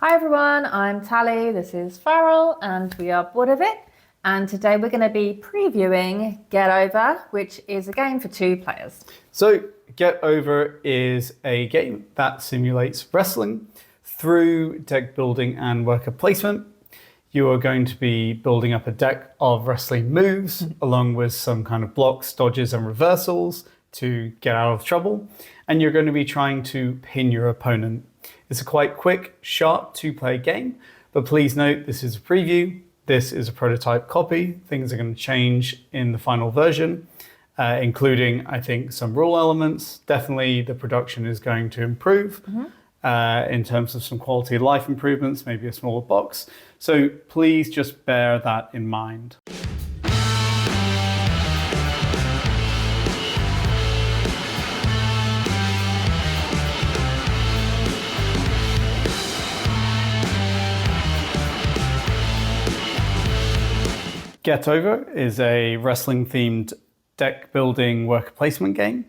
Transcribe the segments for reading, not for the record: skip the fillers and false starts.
Hi everyone, I'm Tally, this is Farrell, and we are bored of it. And today we're going to be previewing Get Over, which is a game for 2 players. So Get Over is a game that simulates wrestling through deck building and worker placement. You are going to be building up a deck of wrestling moves along with some kind of blocks, dodges and reversals to get out of trouble. And you're going to be trying to pin your opponent. It's a quite quick, sharp 2-player game, but please note this is a preview. This is a prototype copy. Things are going to change in the final version, including, I think, some rule elements. Definitely the production is going to improve in terms of some quality of life improvements, maybe a smaller box. So please just bear that in mind. Get Over is a wrestling-themed deck building worker placement game.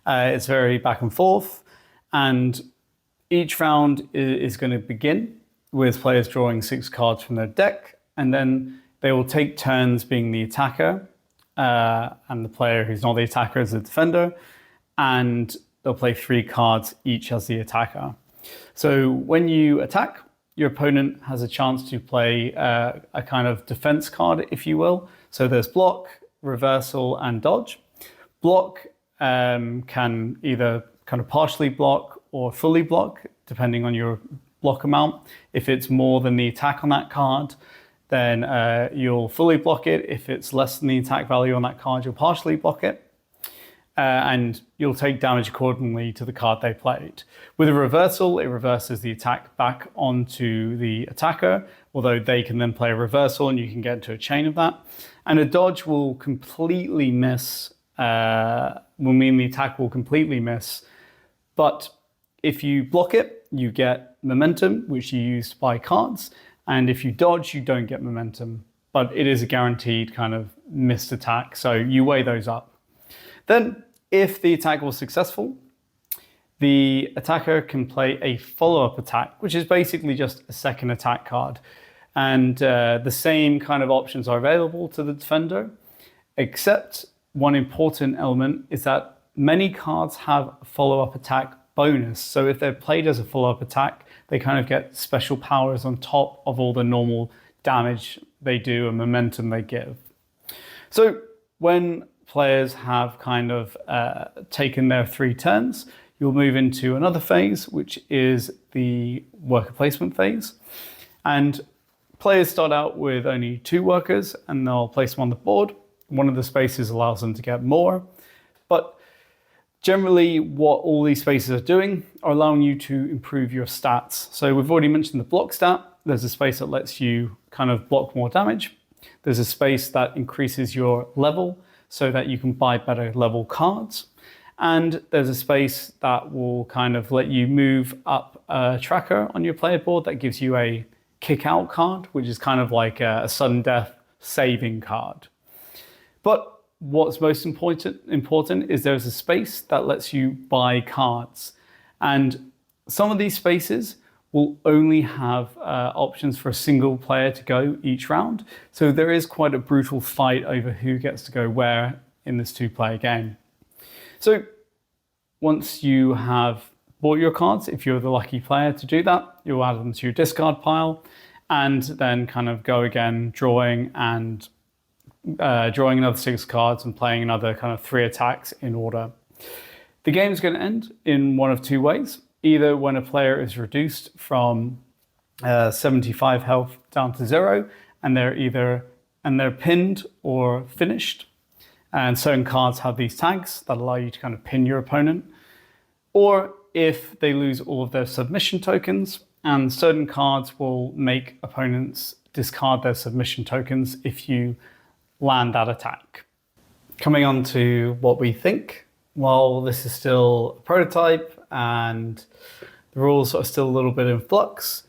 It's very back and forth, and each round is going to begin with players drawing 6 cards from their deck, and then they will take turns being the attacker, and the player who's not the attacker is the defender, and they'll play 3 cards each as the attacker. So when you attack, your opponent has a chance to play a kind of defense card, if you will. So there's block, reversal, and dodge. Block can either kind of partially block or fully block, depending on your block amount. If it's more than the attack on that card, then you'll fully block it. If it's less than the attack value on that card, you'll partially block it. And you'll take damage accordingly to the card they played. With a reversal, it reverses the attack back onto the attacker, although they can then play a reversal and you can get into a chain of that. And a dodge will completely miss, will mean the attack will completely miss. But if you block it, you get momentum, which you use to buy cards. And if you dodge, you don't get momentum. But it is a guaranteed kind of missed attack, so you weigh those up. Then, if the attack was successful, the attacker can play a follow-up attack, which is basically just a second attack card. And the same kind of options are available to the defender, except one important element is that many cards have a follow-up attack bonus. So if they're played as a follow-up attack, they kind of get special powers on top of all the normal damage they do and momentum they give. So when players have kind of taken their 3 turns, you'll move into another phase, which is the worker placement phase. And players start out with only 2 workers and they'll place them on the board. One of the spaces allows them to get more. But generally what all these spaces are doing are allowing you to improve your stats. So we've already mentioned the block stat. There's a space that lets you kind of block more damage. There's a space that increases your level so that you can buy better level cards. And there's a space that will kind of let you move up a tracker on your player board that gives you a kick out card, which is kind of like a sudden death saving card. But what's most important is there's a space that lets you buy cards. And some of these spaces will only have options for a single player to go each round. So there is quite a brutal fight over who gets to go where in this 2-player game. So once you have bought your cards, if you're the lucky player to do that, you'll add them to your discard pile and then kind of go again, drawing another 6 cards and playing another kind of 3 attacks in order. The game is going to end in one of 2 ways. Either when a player is reduced from 75 health down to 0, and they're pinned or finished. And certain cards have these tags that allow you to kind of pin your opponent. Or if they lose all of their submission tokens, and certain cards will make opponents discard their submission tokens if you land that attack. Coming on to what we think. While this is still a prototype and the rules are still a little bit in flux,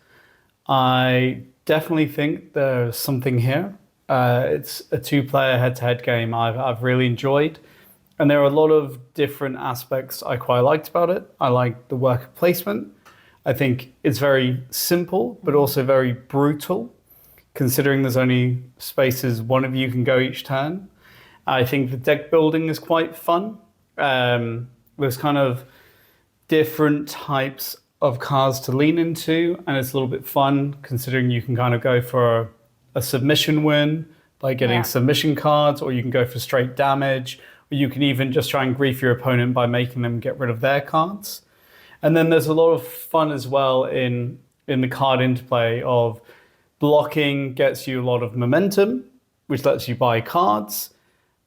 I definitely think there's something here. It's a 2-player head-to-head game I've really enjoyed. And there are a lot of different aspects I quite liked about it. I like the worker placement. I think it's very simple, but also very brutal, considering there's only spaces one of you can go each turn. I think the deck building is quite fun. There's kind of different types of cards to lean into, and it's a little bit fun considering you can kind of go for a submission win by getting submission cards, or you can go for straight damage, or you can even just try and grief your opponent by making them get rid of their cards. And then there's a lot of fun as well in the card interplay of blocking gets you a lot of momentum, which lets you buy cards,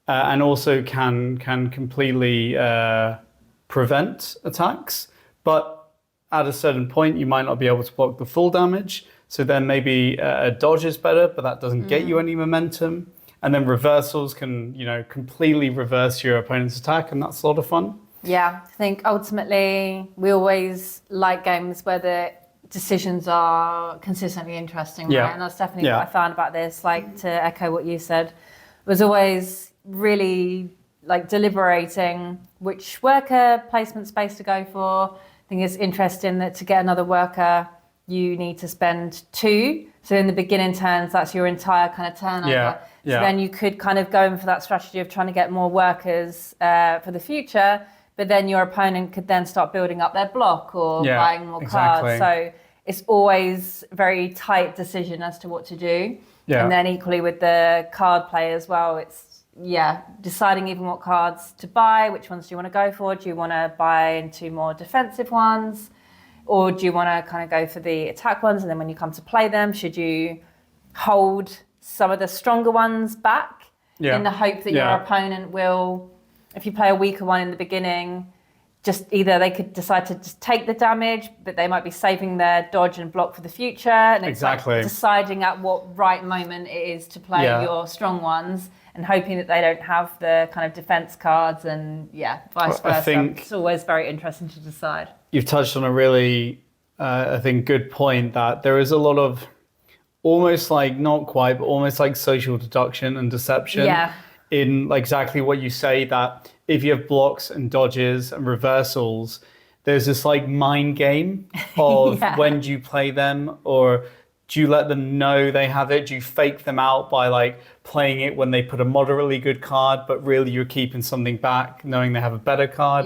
and also can completely prevent attacks. But at a certain point, you might not be able to block the full damage. So then maybe a dodge is better, but that doesn't get you any momentum. And then reversals can, completely reverse your opponent's attack, and that's a lot of fun. Yeah, I think ultimately we always like games where the decisions are consistently interesting, right? And that's definitely what I found about this. Like, to echo what you said, was always really like deliberating which worker placement space to go for. I think it's interesting that to get another worker, you need to spend 2. So in the beginning turns, that's your entire kind of turnover. So then you could kind of go in for that strategy of trying to get more workers for the future, but then your opponent could then start building up their block or buying more cards. So it's always a very tight decision as to what to do. And then equally with the card play as well, it's deciding even what cards to buy, which ones do you want to go for? Do you want to buy into more defensive ones? Or do you want to kind of go for the attack ones? And then when you come to play them, should you hold some of the stronger ones back in the hope that your opponent will, if you play a weaker one in the beginning, just either they could decide to just take the damage, but they might be saving their dodge and block for the future. And it's like deciding at what right moment it is to play your strong ones and hoping that they don't have the kind of defense cards and vice versa. I think it's always very interesting to decide. You've touched on a really, I think, good point that there is a lot of almost like, not quite, but almost like social deduction and deception in like exactly what you say, that if you have blocks and dodges and reversals, there's this like mind game of when do you play them, or do you let them know they have it? Do you fake them out by like playing it when they put a moderately good card, but really you're keeping something back knowing they have a better card?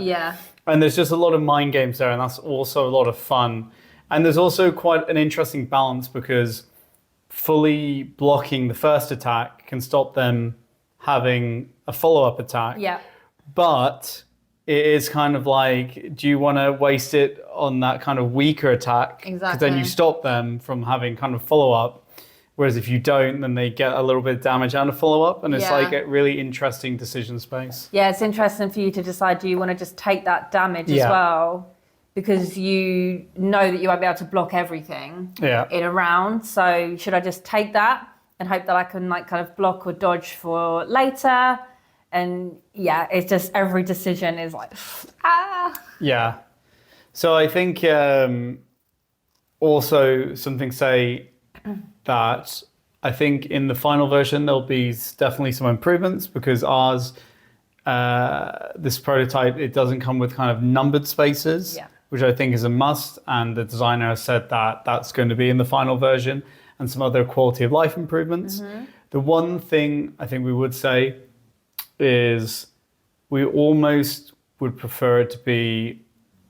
And there's just a lot of mind games there, and that's also a lot of fun. And there's also quite an interesting balance because fully blocking the first attack can stop them having a follow-up attack. But it is kind of like, do you want to waste it on that kind of weaker attack? Because then you stop them from having kind of follow-up. Whereas if you don't, then they get a little bit of damage and a follow-up. And it's like a really interesting decision space. Yeah, it's interesting for you to decide, do you want to just take that damage as well? Because you know that you won't be able to block everything in a round. So should I just take that and hope that I can like kind of block or dodge for later? And it's just every decision is like, Yeah. So I think also something say that I think in the final version, there'll be definitely some improvements because ours, this prototype, it doesn't come with kind of numbered spaces, which I think is a must. And the designer has said that that's going to be in the final version, and some other quality of life improvements. The one thing I think we would say is we almost would prefer it to be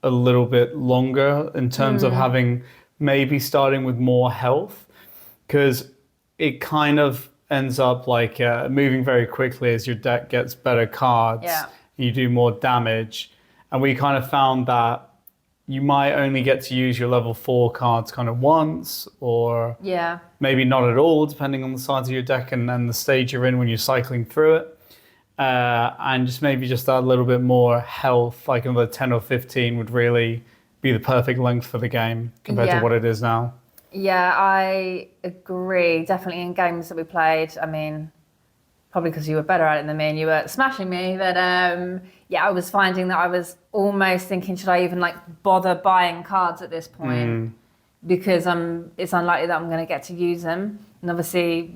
a little bit longer in terms of having maybe starting with more health, because it kind of ends up like moving very quickly as your deck gets better cards. You do more damage. And we kind of found that you might only get to use your level 4 cards kind of once, or maybe not at all, depending on the size of your deck and then the stage you're in when you're cycling through it. And just maybe just that little bit more health, like another 10 or 15 would really be the perfect length for the game compared to what it is now. Yeah, I agree. Definitely in games that we played, I mean, probably because you were better at it than me and you were smashing me, but I was finding that I was almost thinking, should I even like bother buying cards at this point? Because it's unlikely that I'm going to get to use them. And obviously,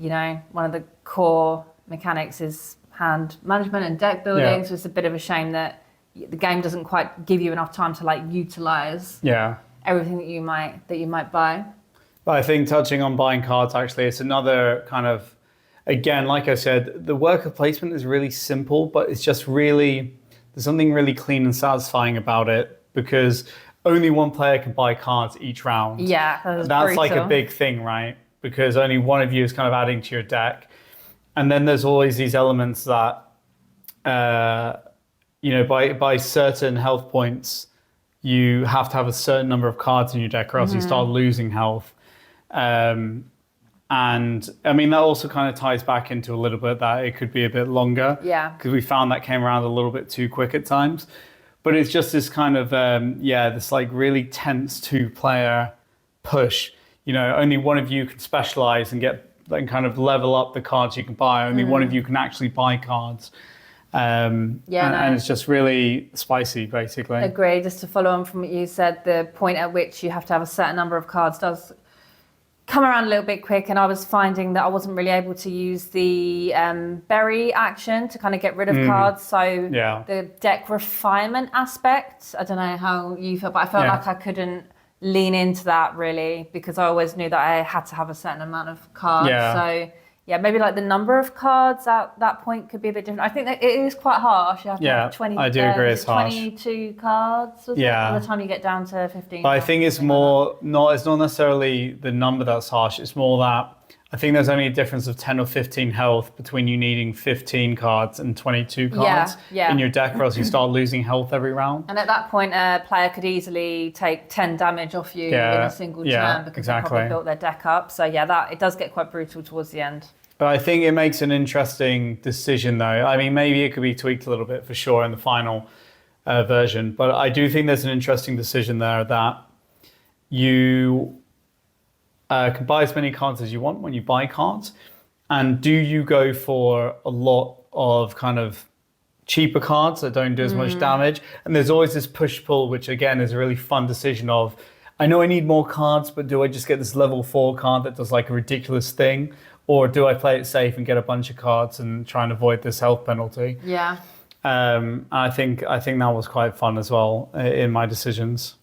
one of the core mechanics is hand management and deck building, so it's a bit of a shame that the game doesn't quite give you enough time to like utilize everything that you might buy. But I think touching on buying cards, actually, it's another kind of, again, like I said, the worker placement is really simple, but it's just really, there's something really clean and satisfying about it because only one player can buy cards each round. Yeah, that's like a big thing, right? Because only one of you is kind of adding to your deck. And then there's always these elements that, by certain health points, you have to have a certain number of cards in your deck or else you start losing health. And I mean, that also kind of ties back into a little bit that it could be a bit longer. Yeah. Because we found that came around a little bit too quick at times. But it's just this kind of, this like really tense 2-player push. Only one of you can specialize and kind of level up the cards you can buy. Only one of you can actually buy cards. And it's just really spicy, basically. Agree. Just to follow on from what you said, the point at which you have to have a certain number of cards does come around a little bit quick, and I was finding that I wasn't really able to use the berry action to kind of get rid of cards. So the deck refinement aspect, I don't know how you felt, but I felt like I couldn't lean into that really because I always knew that I had to have a certain amount of cards. So maybe like the number of cards at that point could be a bit different. I think that it is quite harsh. You have to have 20, I do agree it's harsh. 22 cards by the time you get down to 15. But I think it's more, it's not necessarily the number that's harsh. It's more that I think there's only a difference of 10 or 15 health between you needing 15 cards and 22 cards in your deck, or else you start losing health every round. And at that point, a player could easily take 10 damage off you in a single turn because they probably built their deck up. So it does get quite brutal towards the end. But I think it makes an interesting decision, though. I mean, maybe it could be tweaked a little bit for sure in the final version. But I do think there's an interesting decision there that you can buy as many cards as you want when you buy cards. And do you go for a lot of kind of cheaper cards that don't do as much damage? And there's always this push-pull, which again is a really fun decision of, I know I need more cards, but do I just get this level 4 card that does like a ridiculous thing? Or do I play it safe and get a bunch of cards and try and avoid this health penalty? Yeah. I think that was quite fun as well in my decisions.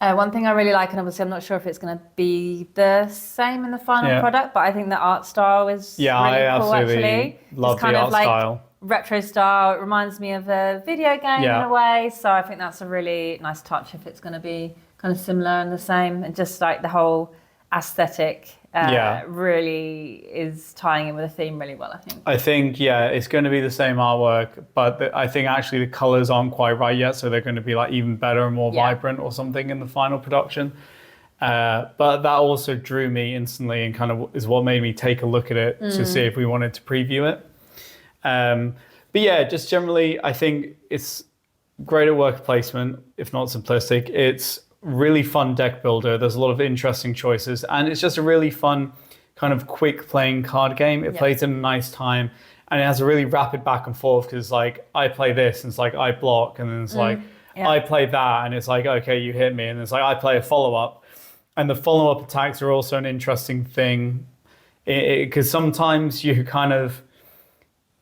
One thing I really like, and obviously I'm not sure if it's going to be the same in the final product, but I think the art style is really cool actually. Love it's kind the of art like style. Retro style. It reminds me of a video game in a way. So I think that's a really nice touch if it's going to be kind of similar and the same. And just like the whole aesthetic really is tying in with the theme really well, I think. I think, it's going to be the same artwork, but I think actually the colors aren't quite right yet, so they're going to be like even better and more vibrant or something in the final production. But that also drew me instantly and kind of is what made me take a look at it to see if we wanted to preview it. But just generally, I think it's great at worker placement, if not simplistic. It's really fun deck builder. There's a lot of interesting choices, and it's just a really fun kind of quick playing card game. It plays in a nice time, and it has a really rapid back and forth because like I play this and it's like I block, and then it's like I play that and it's like okay, you hit me, and it's like I play a follow-up, and the follow-up attacks are also an interesting thing because sometimes you kind of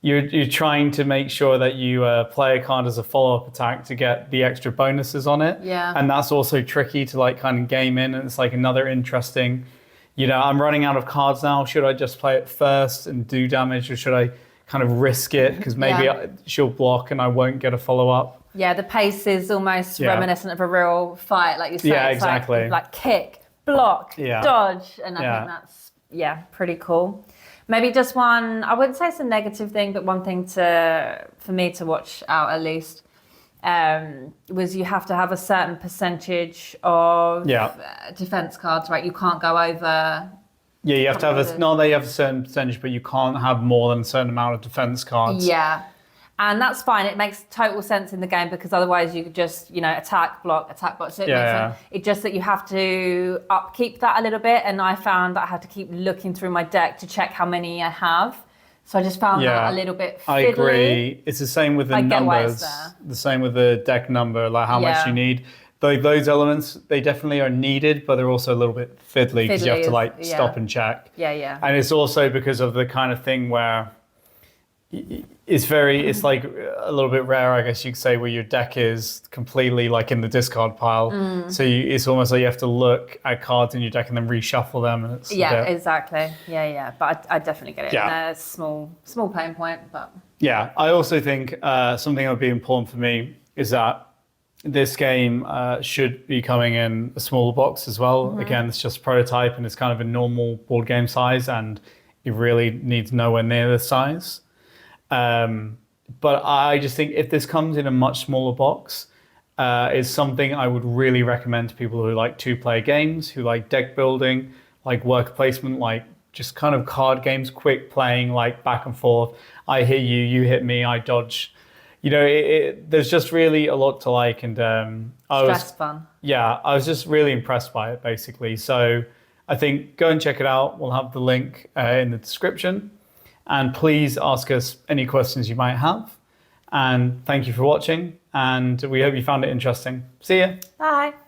You're trying to make sure that you play a card as a follow-up attack to get the extra bonuses on it. Yeah. And that's also tricky to like kind of game in. And it's like another interesting, I'm running out of cards now. Should I just play it first and do damage, or should I kind of risk it? Because maybe she'll block and I won't get a follow-up. Yeah, the pace is almost reminiscent of a real fight, like you said. Yeah, it's exactly. Like kick, block, dodge. And I think that's, pretty cool. Maybe just one, I wouldn't say it's a negative thing, but one thing for me to watch out at least was you have to have a certain percentage of defense cards, right? You can't go over. Yeah, you have to have not that you have a certain percentage, but you can't have more than a certain amount of defense cards. Yeah. And that's fine. It makes total sense in the game because otherwise you could just, attack, block. So it makes sense. It's just that you have to upkeep that a little bit. And I found that I had to keep looking through my deck to check how many I have. So I just found that a little bit fiddly. I agree. It's the same with the numbers. The same with the deck number, like how much you need. Those elements, they definitely are needed, but they're also a little bit fiddly because you have to stop and check. Yeah. And it's also because of the kind of thing where it's like a little bit rare, I guess you could say, where your deck is completely like in the discard pile. So it's almost like you have to look at cards in your deck and then reshuffle them. And it's exactly. Yeah. But I definitely get it. Yeah. It's a small pain point, but. Yeah, I also think something that would be important for me is that this game should be coming in a smaller box as well. Again, it's just a prototype and it's kind of a normal board game size, and it really needs nowhere near this size. But I just think if this comes in a much smaller box, it's something I would really recommend to people who like two-player games, who like deck building, like worker placement, like just kind of card games, quick playing, like back and forth. I hit you, you hit me, I dodge. You know, there's just really a lot to like, and Stress fun. Yeah, I was just really impressed by it, basically. So I think go and check it out. We'll have the link in the description. And please ask us any questions you might have. And thank you for watching. And we hope you found it interesting. See ya. Bye.